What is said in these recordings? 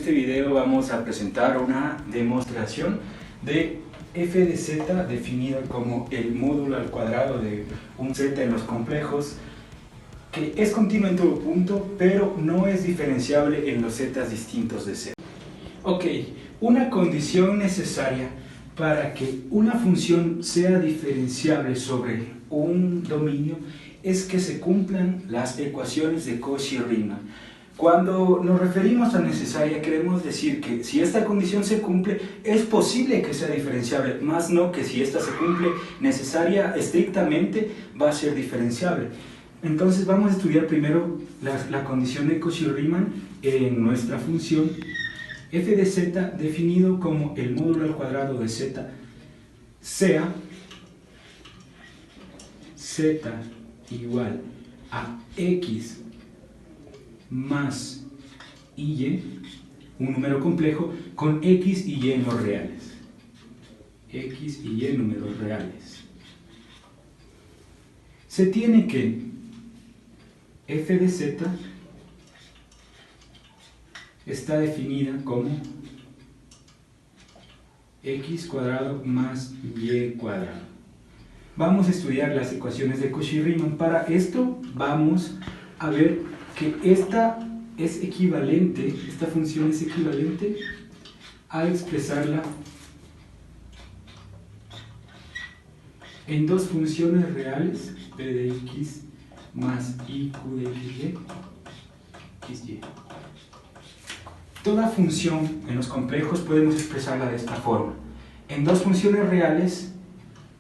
este video vamos a presentar una demostración de f de z definido como el módulo al cuadrado de un z en los complejos, que es continuo en todo punto, pero no es diferenciable en los z distintos de z. Ok, una condición necesaria para que una función sea diferenciable sobre un dominio es que se cumplan las ecuaciones de Cauchy-Riemann. Cuando nos referimos a necesaria, queremos decir que si esta condición se cumple, es posible que sea diferenciable, más no que si esta se cumple necesaria estrictamente va a ser diferenciable. Entonces vamos a estudiar primero la condición de Cauchy-Riemann en nuestra función f de z definido como el módulo al cuadrado de z sea z igual a x más y, un número complejo, con x y y no reales. X y y números reales. Se tiene que f de z está definida como x cuadrado más y cuadrado. Vamos a estudiar las ecuaciones de Cauchy-Riemann. Para esto vamos a ver que esta función es equivalente a expresarla en dos funciones reales, p de x más iq de xy. Toda función en los complejos podemos expresarla de esta forma. En dos funciones reales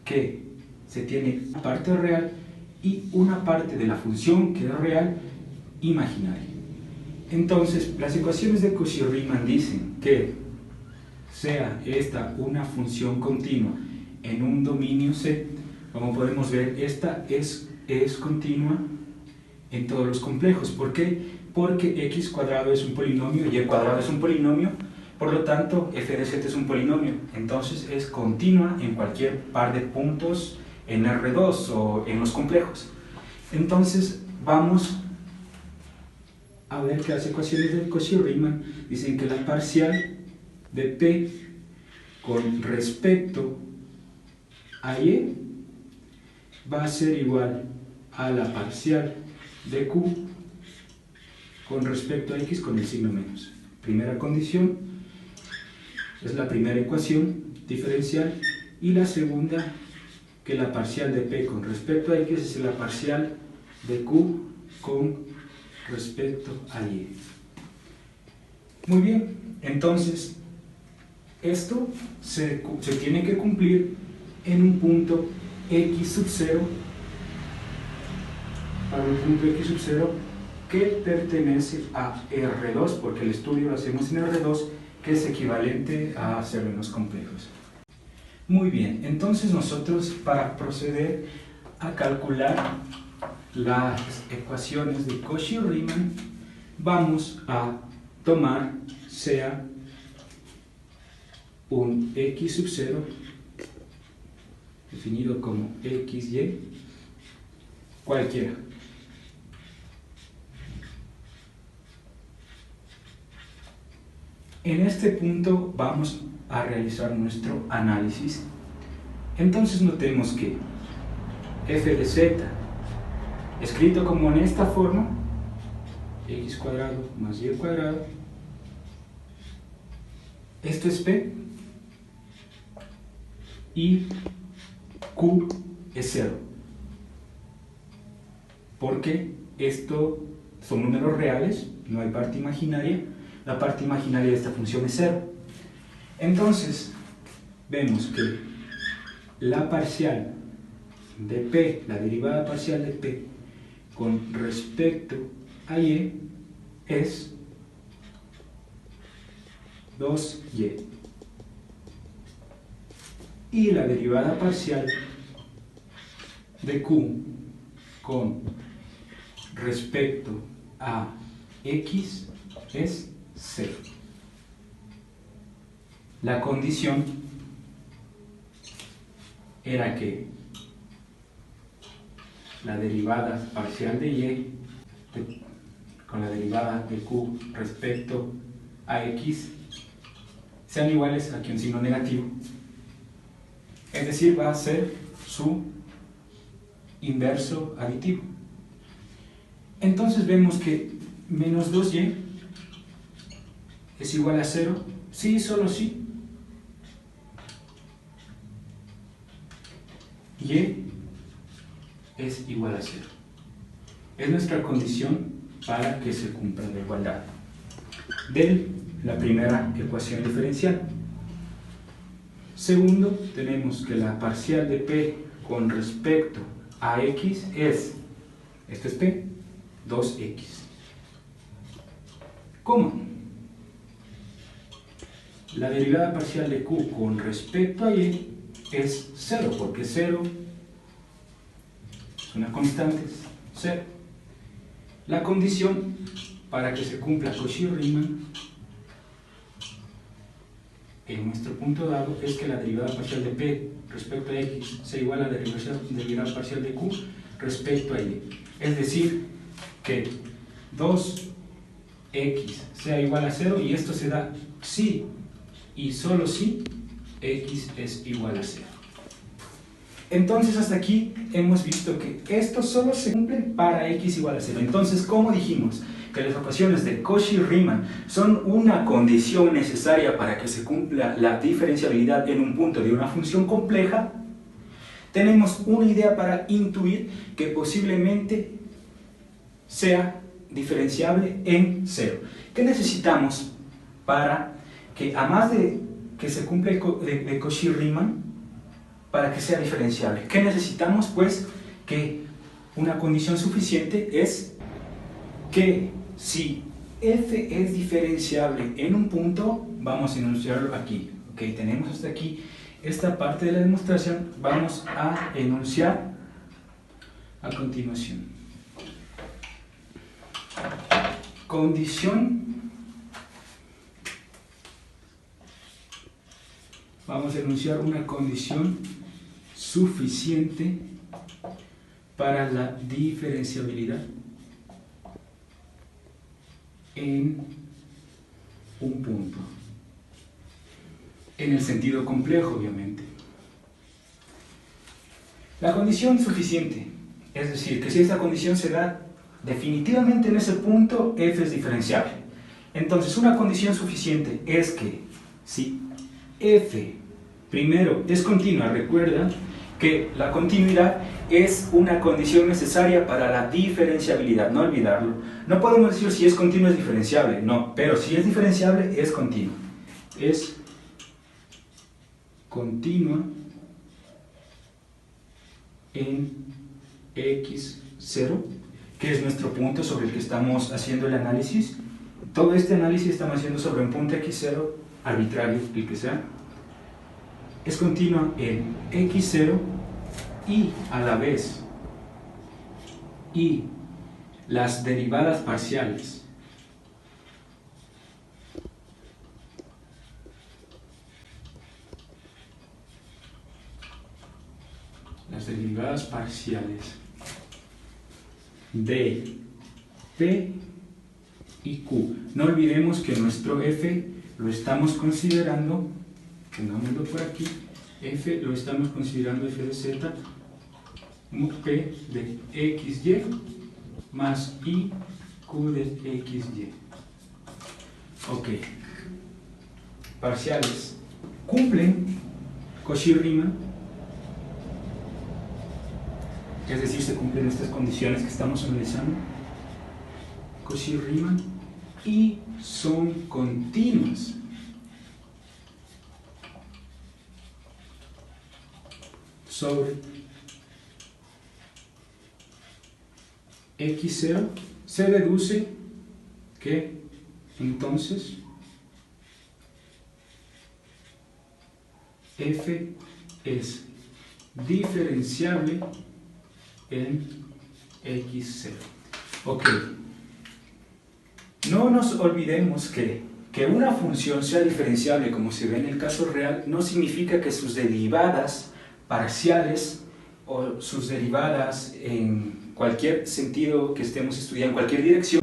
que se tiene una parte real y una parte de la función que es real imaginaria. Entonces, las ecuaciones de Cauchy-Riemann dicen que sea esta una función continua en un dominio C, como podemos ver, esta es continua en todos los complejos. ¿Por qué? Porque x cuadrado es un polinomio y y cuadrado es un polinomio, por lo tanto f de z es un polinomio, entonces es continua en cualquier par de puntos en R2 o en los complejos. Entonces vamos a ver que las ecuaciones de Cauchy-Riemann dicen que la parcial de P con respecto a Y va a ser igual a la parcial de Q con respecto a X con el signo menos. Primera condición es la primera ecuación diferencial, y la segunda, que la parcial de P con respecto a X es la parcial de Q con respecto a Y. Muy bien, entonces esto se tiene que cumplir en un punto x sub 0, para un punto x sub 0 que pertenece a R2, porque el estudio lo hacemos en R2, que es equivalente a hacerlo en los complejos. Muy bien, entonces nosotros, para proceder a calcular las ecuaciones de Cauchy-Riemann, vamos a tomar sea un x sub 0 definido como xy cualquiera. En este punto vamos a realizar nuestro análisis. Entonces notemos que f de z, escrito como en esta forma, x cuadrado más y cuadrado, esto es p, y q es 0, porque esto son números reales, no hay parte imaginaria. La parte imaginaria de esta función es 0. Entonces vemos que la parcial de p, la derivada parcial de p con respecto a y es 2y, y la derivada parcial de q con respecto a x es 0. La condición era que la derivada parcial de y con la derivada de q respecto a x sean iguales aquí un signo negativo. Es decir, va a ser su inverso aditivo. Entonces vemos que menos 2y es igual a 0, sí, solo sí. Y es igual a 0. Es nuestra condición para que se cumpla la igualdad de la primera ecuación diferencial. Segundo, tenemos que la parcial de p con respecto a x es, esto es p, 2x. ¿Cómo? La derivada parcial de q con respecto a y es 0, porque 0 es una constante, 0. La condición para que se cumpla Cauchy-Riemann en nuestro punto dado es que la derivada parcial de p respecto a x sea igual a la derivada parcial de q respecto a y. Es decir, que 2x sea igual a 0 y esto se da si y solo si x es igual a 0. Entonces hasta aquí hemos visto que esto solo se cumple para x igual a 0. Entonces, como dijimos que las ecuaciones de Cauchy-Riemann son una condición necesaria para que se cumpla la diferenciabilidad en un punto de una función compleja, tenemos una idea para intuir que posiblemente sea diferenciable en 0. ¿Qué necesitamos para que, además de que se cumpla de Cauchy-Riemann, para que sea diferenciable? ¿Qué necesitamos? Pues que una condición suficiente es que si f es diferenciable en un punto, vamos a enunciarlo aquí. Ok, tenemos hasta aquí esta parte de la demostración, vamos a enunciar a continuación. Condición, vamos a enunciar una condición suficiente para la diferenciabilidad en un punto, en el sentido complejo, obviamente. La condición suficiente, es decir, que si esta condición se da definitivamente en ese punto, f es diferenciable. Entonces, una condición suficiente es que si f primero es continua, recuerda que la continuidad es una condición necesaria para la diferenciabilidad, no olvidarlo. No podemos decir si es continua es diferenciable, no, pero si es diferenciable es continua. Es continua en x0, que es nuestro punto sobre el que estamos haciendo el análisis. Todo este análisis estamos haciendo sobre un punto x0 arbitrario, el que sea. Es continua en x0 y a la vez y las derivadas parciales de p y q. No olvidemos que nuestro f lo estamos considerando, pongámoslo por aquí, f lo estamos considerando f de z como p de xy más i q de xy. Ok. Parciales cumplen Cauchy-Riemann, es decir, se cumplen estas condiciones que estamos analizando, Cauchy-Riemann, y son continuas sobre x0. Se deduce que entonces f es diferenciable en x0. Ok. No nos olvidemos que una función sea diferenciable, como se ve en el caso real, no significa que sus derivadas parciales o sus derivadas en cualquier sentido que estemos estudiando, en cualquier dirección,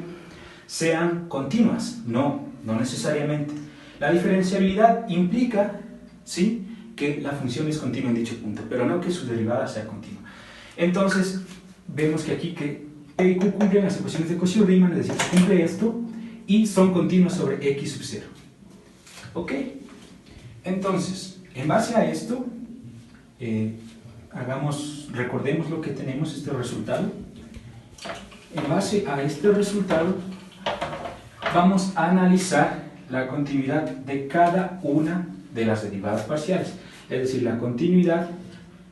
sean continuas. No. no necesariamente. La diferenciabilidad implica, ¿sí?, que la función es continua en dicho punto, pero no que su derivada sea continua. Entonces, vemos que aquí que P y Q cumplen las ecuaciones de Cauchy-Riemann, es decir, cumple esto, y son continuos sobre X sub 0. ¿Ok? Entonces, en base a esto, recordemos lo que tenemos, este resultado. En base a este resultado, vamos a analizar la continuidad de cada una de las derivadas parciales. Es decir, la continuidad,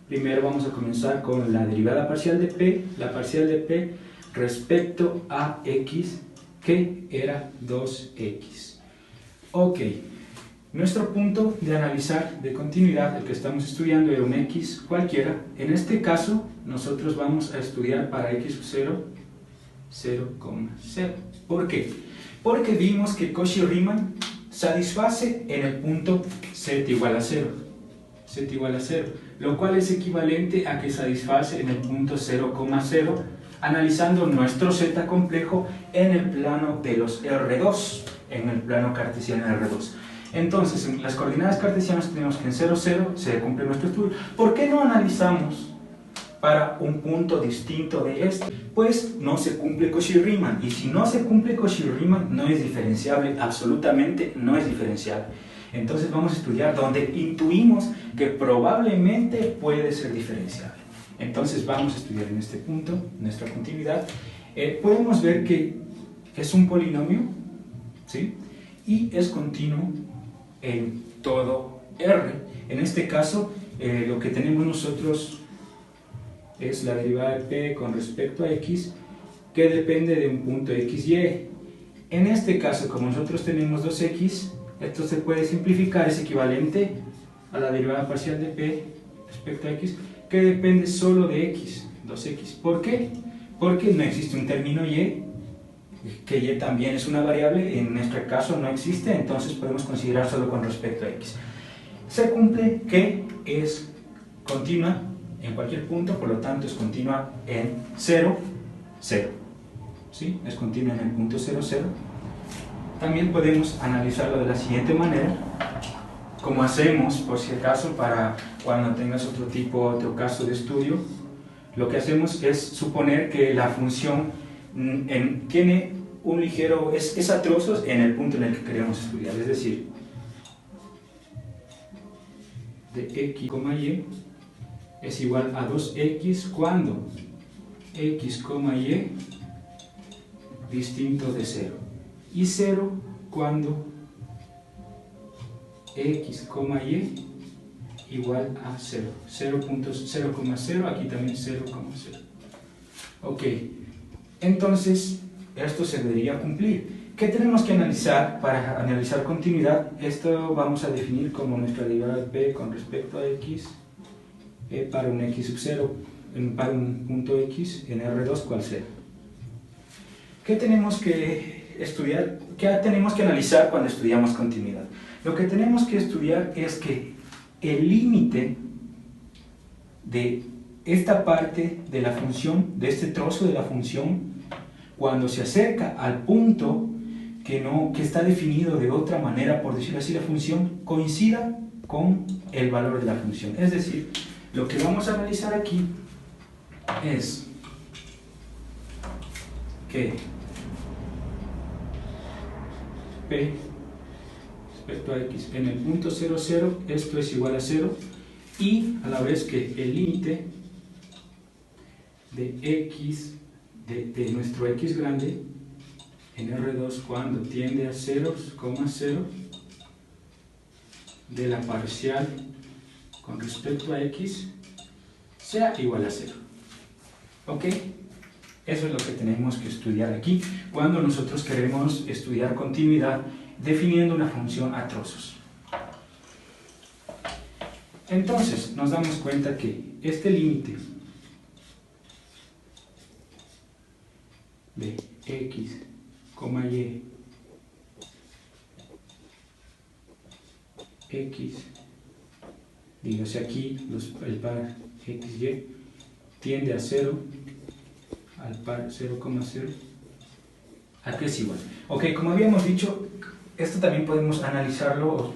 primero vamos a comenzar con la derivada parcial de P, la parcial de P respecto a X, que era 2X. Ok, nuestro punto de analizar de continuidad, el que estamos estudiando, era un X cualquiera. En este caso, nosotros vamos a estudiar para X sub 0, 0,0. ¿Por qué? Porque vimos que Cauchy-Riemann satisface en el punto z igual a 0. Z igual a 0, lo cual es equivalente a que satisface en el punto 0,0, analizando nuestro z complejo en el plano de los R2, en el plano cartesiano R2. Entonces, en las coordenadas cartesianas tenemos que en 0, 0 se cumple nuestro estudio. ¿Por qué no analizamos para un punto distinto de este? Pues no se cumple Cauchy-Riemann, y si no se cumple Cauchy-Riemann no es diferenciable, absolutamente no es diferenciable. Entonces vamos a estudiar donde intuimos que probablemente puede ser diferenciable. Entonces vamos a estudiar en este punto nuestra continuidad. Podemos ver que es un polinomio, ¿sí?, y es continuo en todo R. En este caso, lo que tenemos nosotros es la derivada de P con respecto a X, que depende de un punto XY. En este caso, como nosotros tenemos 2X, esto se puede simplificar, es equivalente a la derivada parcial de P respecto a X, que depende solo de X, 2X. ¿Por qué? Porque no existe un término Y, que Y también es una variable, en nuestro caso no existe, entonces podemos considerar solo con respecto a X. Se cumple que es continua en cualquier punto, por lo tanto es continua en 0, 0. ¿Sí? Es continua en el punto 0, 0. También podemos analizarlo de la siguiente manera, como hacemos por si acaso para cuando tengas otro caso de estudio. Lo que hacemos es suponer que la función tiene un ligero, es a trozos en el punto en el que queremos estudiar, es decir, de X, Y es igual a 2X cuando X, Y distinto de 0, y 0 cuando X, Y igual a 0, 0,0, aquí también 0,0. Ok, entonces esto se debería cumplir. ¿Qué tenemos que analizar para analizar continuidad? Esto vamos a definir como nuestra derivada de P con respecto a X para un X sub 0, para un punto X en R2 cual sea. ¿Qué tenemos que estudiar? ¿Qué tenemos que analizar cuando estudiamos continuidad? Lo que tenemos que estudiar es que el límite de esta parte de la función, de este trozo de la función, cuando se acerca al punto que está definido de otra manera, por decirlo así, la función coincida con el valor de la función. Es decir, lo que vamos a analizar aquí es que P respecto a X en el punto 0, 0, esto es igual a 0, y a la vez que el límite de X, de nuestro X grande en R2 cuando tiende a 0,0 de la parcial con respecto a X sea igual a 0. ¿Ok? Eso es lo que tenemos que estudiar aquí cuando nosotros queremos estudiar continuidad definiendo una función a trozos. Entonces nos damos cuenta que este límite de X, Y, X, dígase aquí el par XY tiende a 0 al par 0,0, ¿a qué es igual? Ok, como habíamos dicho, esto también podemos analizarlo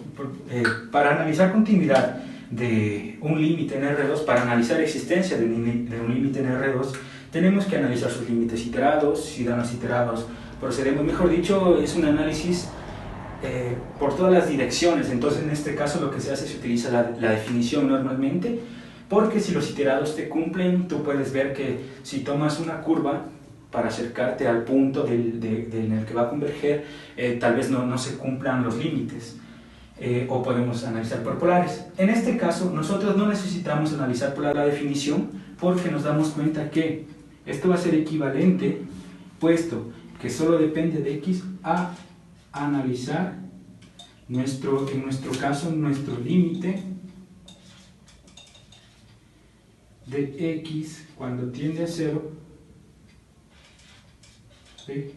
para analizar continuidad de un límite en R2, para analizar existencia de un límite en R2, tenemos que analizar sus límites iterados. Si dan los iterados, procedemos, mejor dicho, es un análisis por todas las direcciones. Entonces, en este caso, lo que se hace, se utiliza la definición normalmente, porque si los iterados te cumplen, tú puedes ver que si tomas una curva para acercarte al punto en el que va a converger, tal vez no se cumplan los límites. O podemos analizar por polares. En este caso, nosotros no necesitamos analizar por la definición, porque nos damos cuenta que esto va a ser equivalente, puesto que solo depende de x, a analizar en nuestro caso, nuestro límite de x cuando tiende a 0, ¿sí?,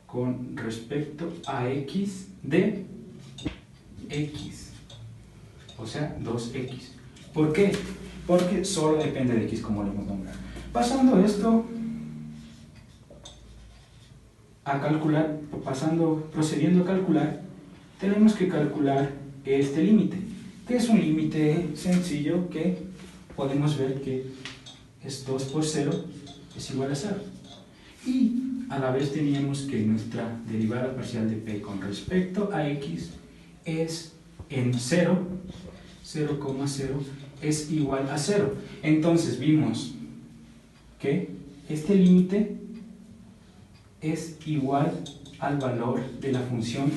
con respecto a x de x, o sea, 2x. ¿Por qué? Porque solo depende de x, como lo hemos nombrado. Pasando esto a calcular, procediendo a calcular, tenemos que calcular este límite, que es un límite sencillo que podemos ver que es 2 por 0 es igual a 0. Y a la vez teníamos que nuestra derivada parcial de p con respecto a x es en 0,0 es igual a 0. Entonces vimos que este límite es igual al valor de la función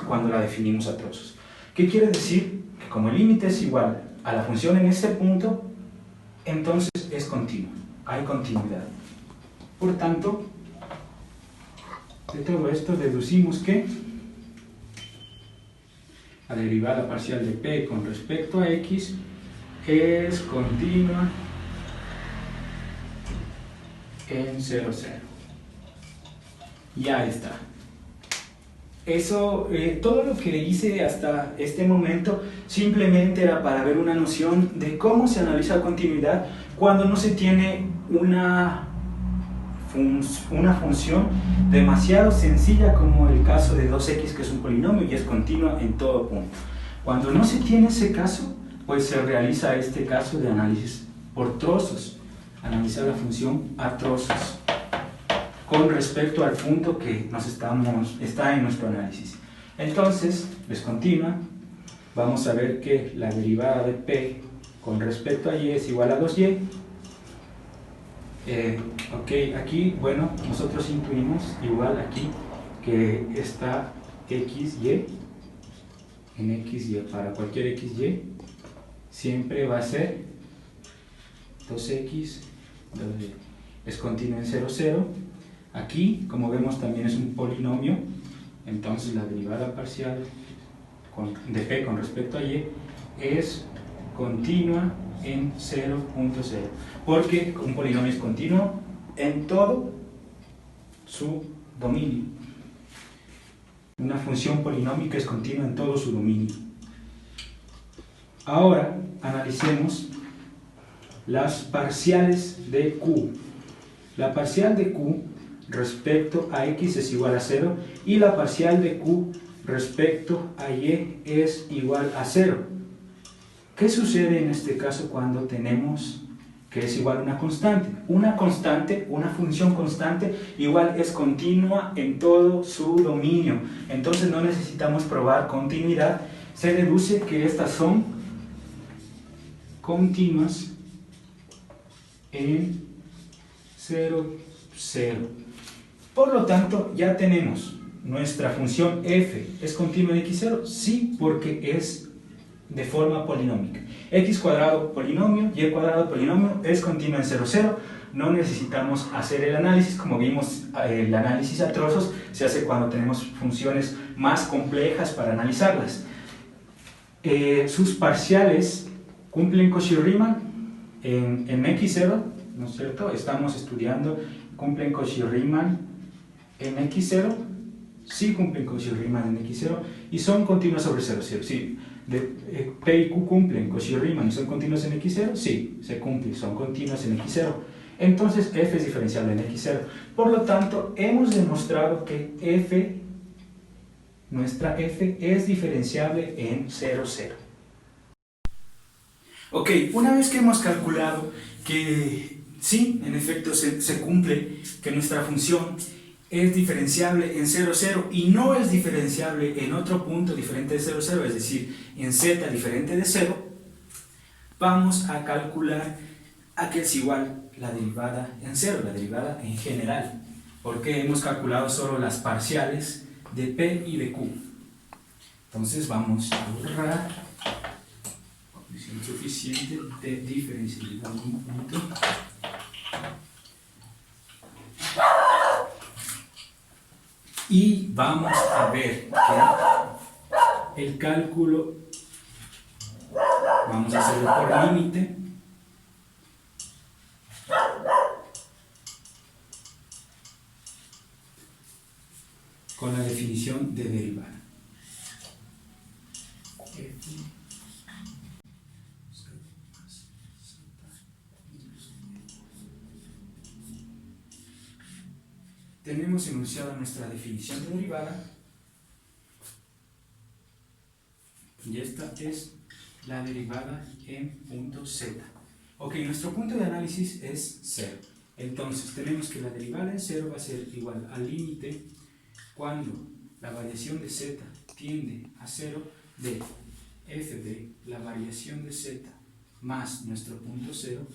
cuando la definimos a trozos. ¿Qué quiere decir? Que como el límite es igual a la función en ese punto, entonces es continuo, hay continuidad. Por tanto, de todo esto deducimos que la derivada parcial de p con respecto a x es continua en 0, 0. Ya está. Eso, todo lo que hice hasta este momento simplemente era para ver una noción de cómo se analiza continuidad cuando no se tiene una función demasiado sencilla, como el caso de 2x, que es un polinomio y es continua en todo punto. Cuando no se tiene ese caso, pues se realiza este caso de análisis por trozos, analizar la función a trozos con respecto al punto que está en nuestro análisis. Entonces, es continua. Vamos a ver que la derivada de p con respecto a y es igual a 2y. Ok, aquí, bueno, nosotros intuimos igual aquí que está xy, en xy, para cualquier xy, siempre va a ser 2x, 2y. Es continuo en 0, 0. Aquí, como vemos, también es un polinomio, entonces la derivada parcial de p con respecto a y es continua en 0.0, porque un polinomio es continuo en todo su dominio. Una función polinómica es continua en todo su dominio. Ahora analicemos las parciales de q. La parcial de q respecto a x es igual a 0 y la parcial de q respecto a y es igual a 0. ¿Qué sucede en este caso cuando tenemos que es igual a una constante? Una constante, una función constante, igual es continua en todo su dominio. Entonces no necesitamos probar continuidad. Se deduce que estas son continuas en 0, 0. Por lo tanto, ya tenemos nuestra función f. ¿Es continua en x0? Sí, porque es de forma polinómica. X cuadrado polinomio, y cuadrado polinomio, es continua en 0, 0. No necesitamos hacer el análisis. Como vimos, el análisis a trozos se hace cuando tenemos funciones más complejas para analizarlas. Sus parciales cumplen Cauchy-Riemann en x0, ¿no es cierto? Estamos estudiando, cumplen Cauchy-Riemann en x0, sí cumplen Cauchy-Riemann en x0 y son continuas sobre 0, 0, sí. P y Q cumplen Cauchy-Riemann y son continuas en x0, sí, se cumplen, son continuas en x0. Entonces f es diferenciable en x0. Por lo tanto, hemos demostrado que f nuestra f es diferenciable en 0, 0. Ok, una vez que hemos calculado que sí, en efecto se cumple que nuestra función es diferenciable en 0, 0 y no es diferenciable en otro punto diferente de 0, 0, es decir, en z diferente de 0, vamos a calcular a que es igual la derivada en 0, la derivada en general, porque hemos calculado solo las parciales de P y de Q. Entonces vamos a borrar condición suficiente de diferencialidad en un punto. Y vamos a ver que el cálculo vamos a hacerlo por límite. Con la definición de derivada. Tenemos enunciada nuestra definición de derivada y esta es la derivada en punto z. Ok, nuestro punto de análisis es 0. Entonces tenemos que la derivada en 0 va a ser igual al límite cuando la variación de z tiende a 0 de f de la variación de z más nuestro punto 0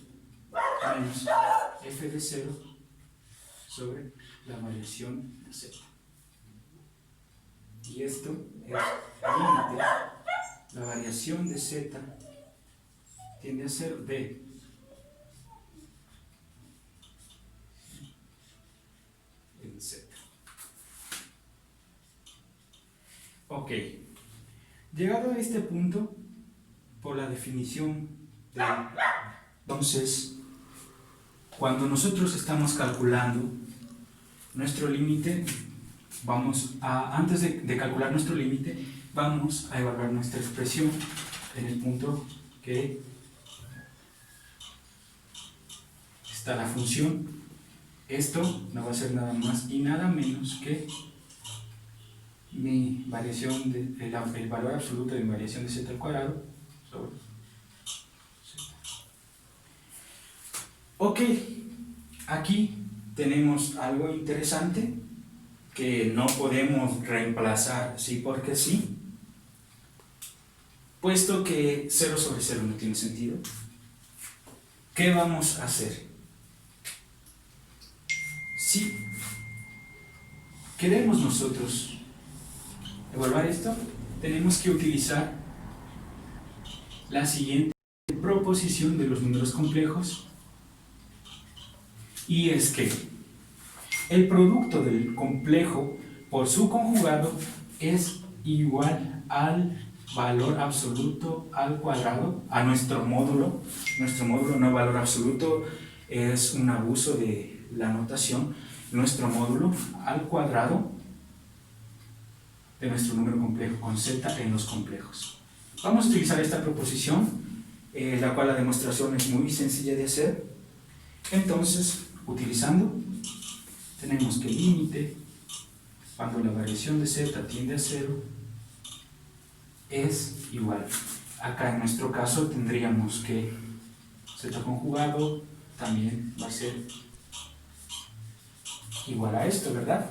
menos f de 0 sobre la variación de z. Y esto es límite, la variación de z tiende a ser de en z. Ok, llegado a este punto, por la definición de... Entonces, cuando nosotros estamos calculando nuestro límite, antes de calcular nuestro límite, vamos a evaluar nuestra expresión en el punto que está la función. Esto no va a ser nada más y nada menos que mi variación el valor absoluto de mi variación de z al cuadrado sobre z. Ok, aquí tenemos algo interesante que no podemos reemplazar sí porque sí, puesto que 0 sobre 0 no tiene sentido. ¿Qué vamos a hacer? Si queremos nosotros evaluar esto, tenemos que utilizar la siguiente proposición de los números complejos, y es que el producto del complejo por su conjugado es igual al valor absoluto al cuadrado, a nuestro módulo no valor absoluto, es un abuso de la notación, nuestro módulo al cuadrado de nuestro número complejo con z en los complejos. Vamos a utilizar esta proposición, la cual la demostración es muy sencilla de hacer. Entonces, utilizando, tenemos que el límite cuando la variación de z tiende a 0 es igual. Acá en nuestro caso tendríamos que z conjugado también va a ser igual a esto, ¿verdad?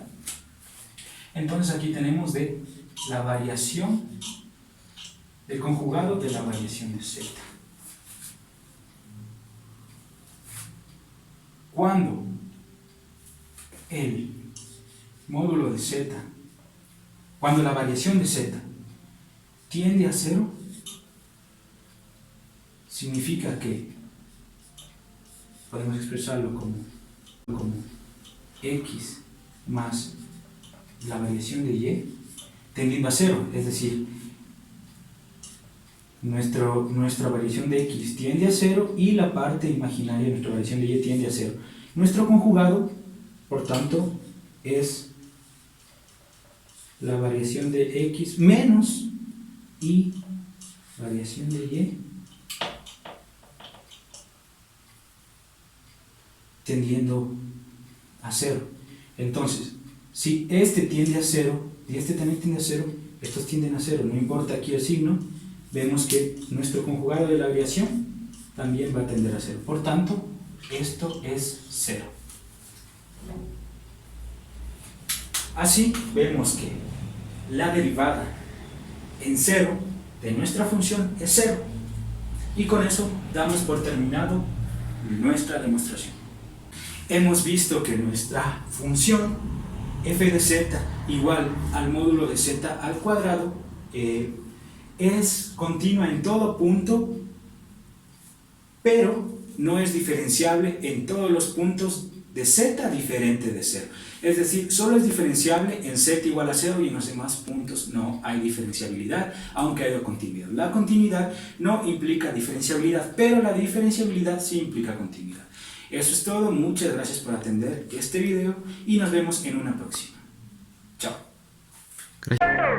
Entonces aquí tenemos de la variación del conjugado de la variación de z. Cuando el módulo de z, cuando la variación de z tiende a 0, significa que podemos expresarlo como x más la variación de y tendiendo a 0, es decir, nuestra variación de x tiende a 0 y la parte imaginaria de nuestra variación de y tiende a 0. Nuestro conjugado, por tanto, es la variación de x menos y variación de y tendiendo a 0. Entonces, si este tiende a 0, y este también tiende a 0, estos tienden a 0, no importa aquí el signo, vemos que nuestro conjugado de la abreviación también va a tender a 0. Por tanto, esto es 0. Así vemos que la derivada en 0 de nuestra función es 0. Y con eso damos por terminado nuestra demostración. Hemos visto que nuestra función f de z igual al módulo de z al cuadrado es continua en todo punto, pero no es diferenciable en todos los puntos de z diferente de 0. Es decir, solo es diferenciable en z igual a 0 y en los demás puntos no hay diferenciabilidad, aunque haya continuidad. La continuidad no implica diferenciabilidad, pero la diferenciabilidad sí implica continuidad. Eso es todo, muchas gracias por atender este video y nos vemos en una próxima. Chao. Gracias.